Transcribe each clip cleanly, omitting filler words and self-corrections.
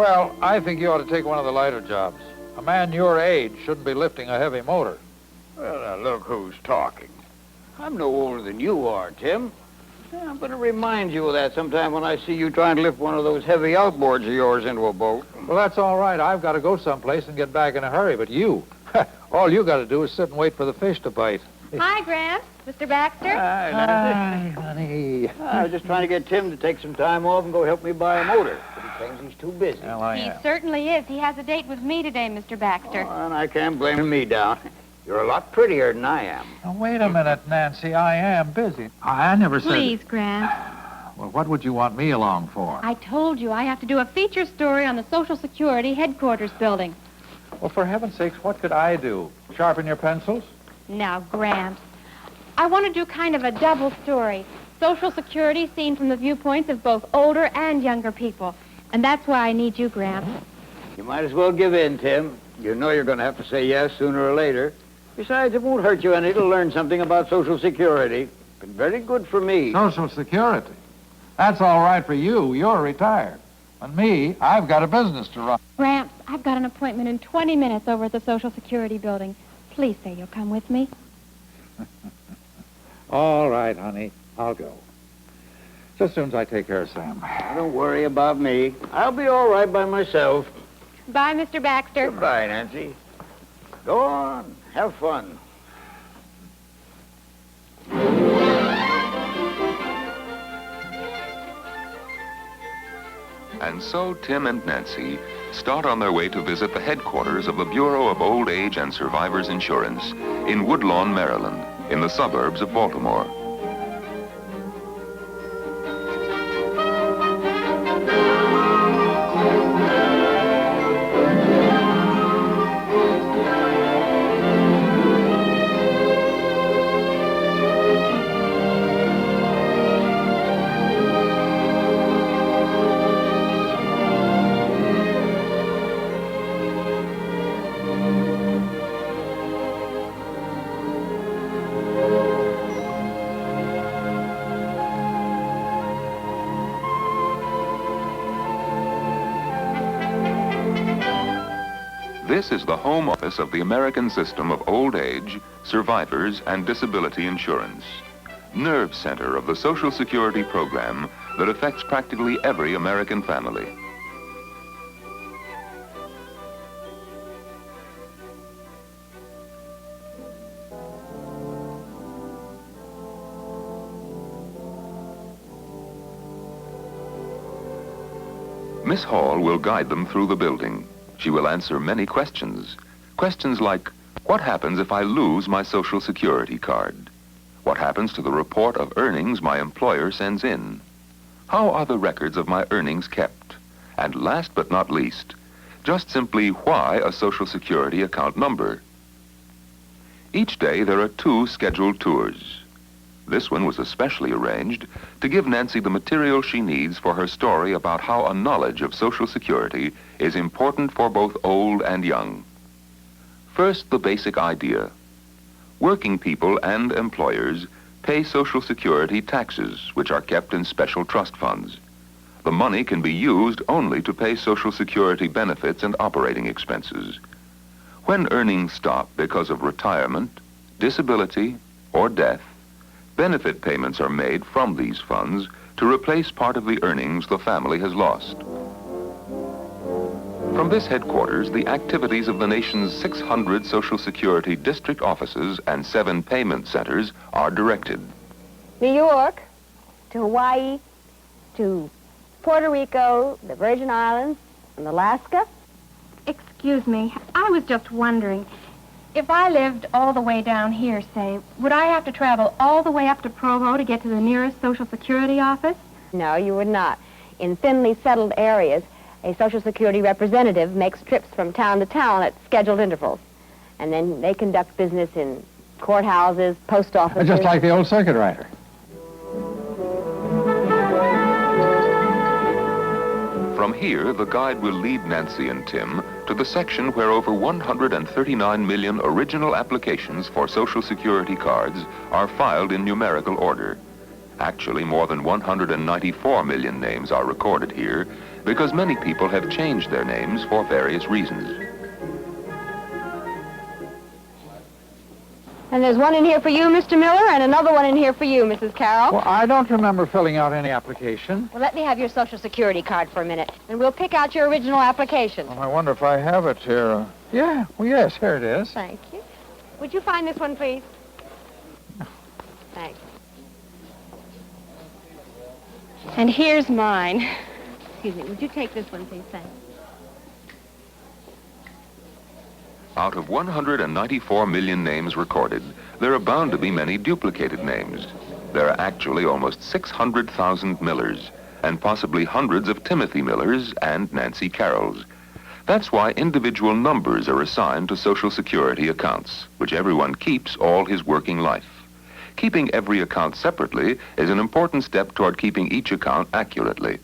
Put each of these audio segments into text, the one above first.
Well, I think you ought to take one of the lighter jobs. A man your age shouldn't be lifting a heavy motor. Well, now, look who's talking. I'm no older than you are, Tim. Yeah, I'm going to remind you of that sometime when I see you trying to lift one of those heavy outboards of yours into a boat. Well, that's all right. I've got to go someplace and get back in a hurry. But you, all you got to do is sit and wait for the fish to bite. Hi, Gramps. Mr. Baxter. Hi, Hi, honey. I was just trying to get Tim to take some time off and go help me buy a motor. But he claims he's too busy. Well, I He am. certainly is. He has a date with me today, Mr. Baxter. Oh, and I can't blame me down. You're a lot prettier than I am. Now, wait a minute, Nancy. I am busy. I never said... Please, Gramps. Well, what would you want me along for? I told you I have to do a feature story on the Social Security headquarters building. Well, for heaven's sakes, what could I do? Sharpen your pencils? Now, Gramps, I want to do kind of a double story. Social Security seen from the viewpoints of both older and younger people. And that's why I need you, Gramps. You might as well give in, Tim. You know you're going to have to say yes sooner or later. Besides, it won't hurt you any to learn something about Social Security. Been very good for me. Social Security? That's all right for you. You're retired. And me, I've got a business to run. Gramps, I've got an appointment in 20 minutes over at the Social Security building. Please say you'll come with me. All right, honey. I'll go. Just as soon as I take care of Sam. Don't worry about me. I'll be all right by myself. Bye, Mr. Baxter. Goodbye, Nancy. Go on. Have fun. And so Tim and Nancy start on their way to visit the headquarters of the Bureau of Old Age and Survivors Insurance in Woodlawn, Maryland, in the suburbs of Baltimore. This is the home office of the American System of Old Age, Survivors, and Disability Insurance, nerve center of the Social Security program that affects practically every American family. Miss Hall will guide them through the building. She will answer many questions. Questions like, what happens if I lose my Social Security card? What happens to the report of earnings my employer sends in? How are the records of my earnings kept? And last but not least, just simply why a Social Security account number? Each day there are 2 scheduled tours. This one was especially arranged to give Nancy the material she needs for her story about how a knowledge of Social Security is important for both old and young. First, the basic idea. Working people and employers pay Social Security taxes, which are kept in special trust funds. The money can be used only to pay Social Security benefits and operating expenses. When earnings stop because of retirement, disability, or death, benefit payments are made from these funds to replace part of the earnings the family has lost. From this headquarters, the activities of the nation's 600 Social Security district offices and 7 payment centers are directed. New York, to Hawaii, to Puerto Rico, the Virgin Islands, and Alaska. Excuse me, I was just wondering, if I lived all the way down here, say, would I have to travel all the way up to Provo to get to the nearest Social Security office? No, you would not. In thinly settled areas, a Social Security representative makes trips from town to town at scheduled intervals. And then they conduct business in courthouses, post offices. Just like the old circuit rider. From here, the guide will lead Nancy and Tim to the section where over 139 million original applications for Social Security cards are filed in numerical order. Actually, more than 194 million names are recorded here, because many people have changed their names for various reasons. And there's one in here for you, Mr. Miller, and another one in here for you, Mrs. Carroll. Well, I don't remember filling out any application. Well, let me have your Social Security card for a minute, and we'll pick out your original application. Well, I wonder if I have it here. Yeah, well, yes, here it is. Thank you. Would you find this one, please? Thanks. And here's mine. Excuse me, would you take this one, please? Thanks. Out of 194 million names recorded, there are bound to be many duplicated names. There are actually almost 600,000 Millers, and possibly hundreds of Timothy Millers and Nancy Carrolls. That's why individual numbers are assigned to Social Security accounts, which everyone keeps all his working life. Keeping every account separately is an important step toward keeping each account accurately.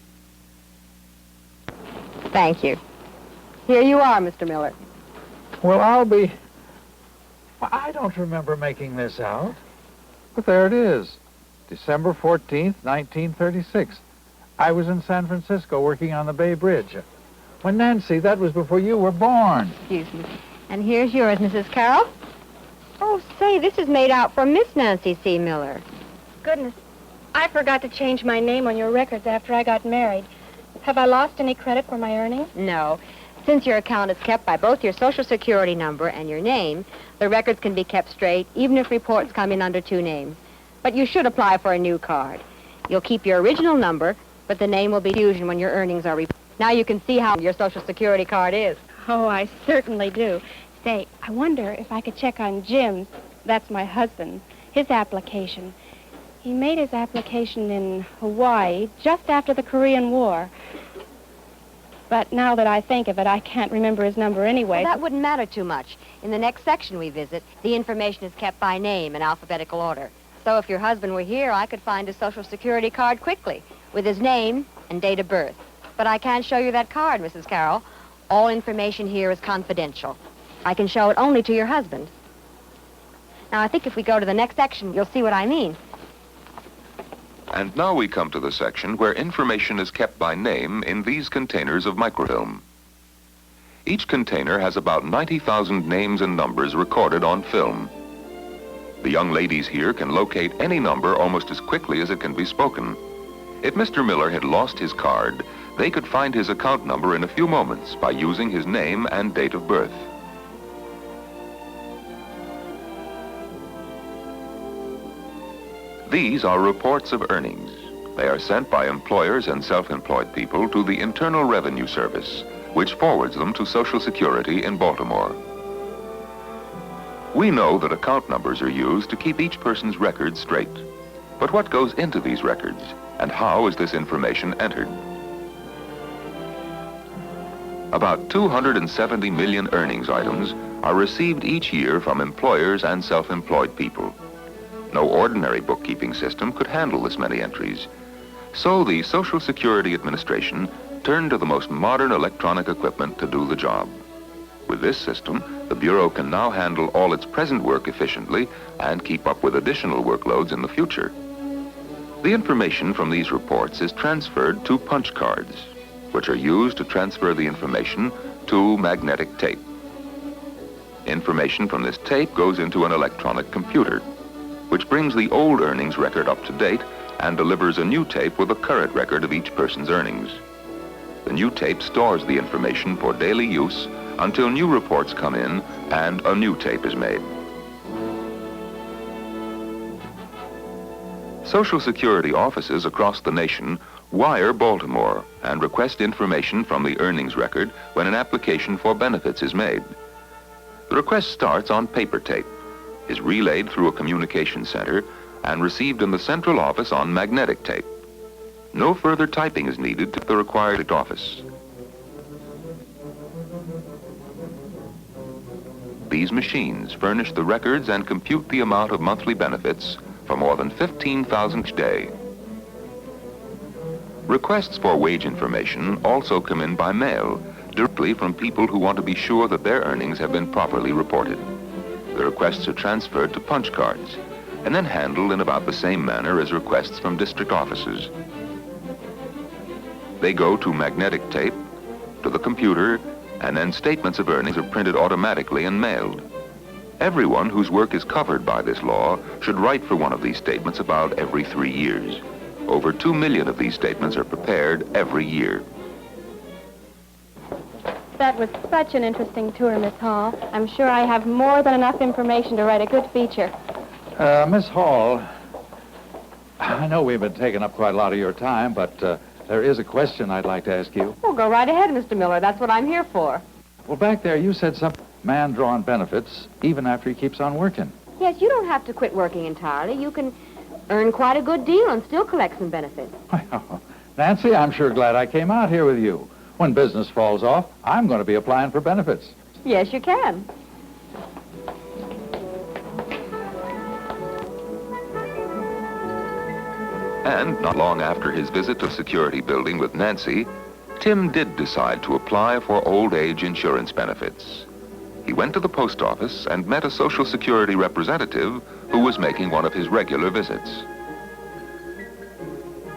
Thank you. Here you are, Mr. Miller. Well, I don't remember making this out. But there it is. December 14th, 1936. I was in San Francisco working on the Bay Bridge. When, Nancy, that was before you were born. Excuse me. And here's yours, Mrs. Carroll. Oh, say, this is made out for Miss Nancy C. Miller. Goodness, I forgot to change my name on your records after I got married. Have I lost any credit for my earnings? No. Since your account is kept by both your Social Security number and your name, the records can be kept straight, even if reports come in under two names. But you should apply for a new card. You'll keep your original number, but the name will be fusion when your earnings are reported. Now you can see how your Social Security card is. Oh, I certainly do. Say, I wonder if I could check on Jim's, that's my husband, his application. He made his application in Hawaii just after the Korean War. But now that I think of it, I can't remember his number anyway. Well, that wouldn't matter too much. In the next section we visit, the information is kept by name in alphabetical order. So if your husband were here, I could find his Social Security card quickly, with his name and date of birth. But I can't show you that card, Mrs. Carroll. All information here is confidential. I can show it only to your husband. Now, I think if we go to the next section, you'll see what I mean. And now we come to the section where information is kept by name in these containers of microfilm. Each container has about 90,000 names and numbers recorded on film. The young ladies here can locate any number almost as quickly as it can be spoken. If Mr. Miller had lost his card, they could find his account number in a few moments by using his name and date of birth. These are reports of earnings. They are sent by employers and self-employed people to the Internal Revenue Service, which forwards them to Social Security in Baltimore. We know that account numbers are used to keep each person's records straight. But what goes into these records, and how is this information entered? About 270 million earnings items are received each year from employers and self-employed people. No ordinary bookkeeping system could handle this many entries. So the Social Security Administration turned to the most modern electronic equipment to do the job. With this system, the Bureau can now handle all its present work efficiently and keep up with additional workloads in the future. The information from these reports is transferred to punch cards, which are used to transfer the information to magnetic tape. Information from this tape goes into an electronic computer, which brings the old earnings record up to date and delivers a new tape with a current record of each person's earnings. The new tape stores the information for daily use until new reports come in and a new tape is made. Social Security offices across the nation wire Baltimore and request information from the earnings record when an application for benefits is made. The request starts on paper tape, is relayed through a communication center, and received in the central office on magnetic tape. No further typing is needed to the required office. These machines furnish the records and compute the amount of monthly benefits for more than 15,000 each day. Requests for wage information also come in by mail, directly from people who want to be sure that their earnings have been properly reported. The requests are transferred to punch cards and then handled in about the same manner as requests from district offices. They go to magnetic tape, to the computer, and then statements of earnings are printed automatically and mailed. Everyone whose work is covered by this law should write for one of these statements about every 3 years. Over 2 million of these statements are prepared every year. That was such an interesting tour, Miss Hall. I'm sure I have more than enough information to write a good feature. Miss Hall, I know we've been taking up quite a lot of your time, but there is a question I'd like to ask you. Well, go right ahead, Mr. Miller. That's what I'm here for. Well, back there, you said some man drawing benefits even after he keeps on working. Yes, you don't have to quit working entirely. You can earn quite a good deal and still collect some benefits. Nancy, I'm sure glad I came out here with you. When business falls off, I'm going to be applying for benefits. Yes, you can. And not long after his visit to Security Building with Nancy, Tim did decide to apply for old age insurance benefits. He went to the post office and met a Social Security representative who was making one of his regular visits.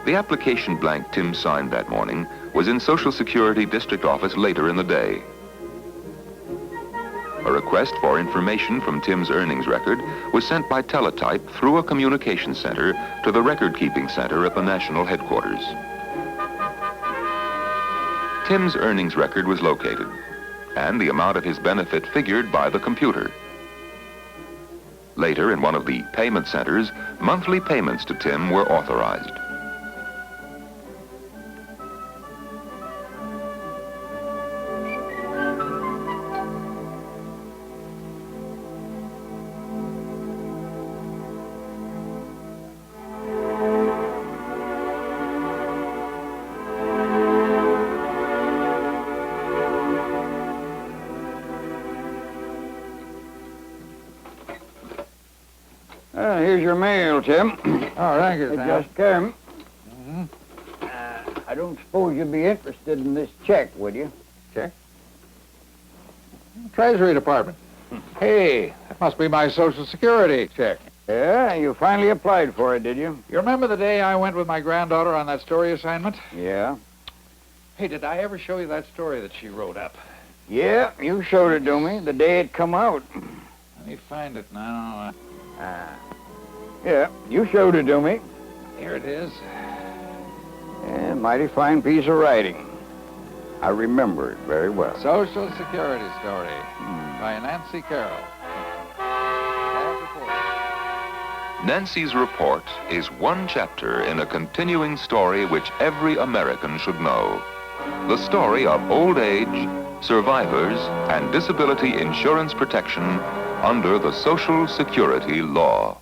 The application blank Tim signed that morning was in Social Security District Office later in the day. A request for information from Tim's earnings record was sent by teletype through a communication center to the record-keeping center at the national headquarters. Tim's earnings record was located, and the amount of his benefit figured by the computer. Later, in one of the payment centers, monthly payments to Tim were authorized. Here's your mail, Tim. Oh, thank you, It Sam. just came. I don't suppose you'd be interested in this check, would you? Check? Treasury Department. Hey, that must be my Social Security check. Yeah, you finally applied for it, did you? You remember the day I went with my granddaughter on that story assignment? Yeah. Hey, did I ever show you that story that she wrote up? Yeah, you showed it to me the day it come out. Let me find it now. Yeah, you showed it to me. Here it is. Yeah, mighty fine piece of writing. I remember it very well. Social Security story by Nancy Carroll. Staff reporter. Nancy's report is one chapter in a continuing story which every American should know. The story of old age, survivors, and disability insurance protection under the Social Security law.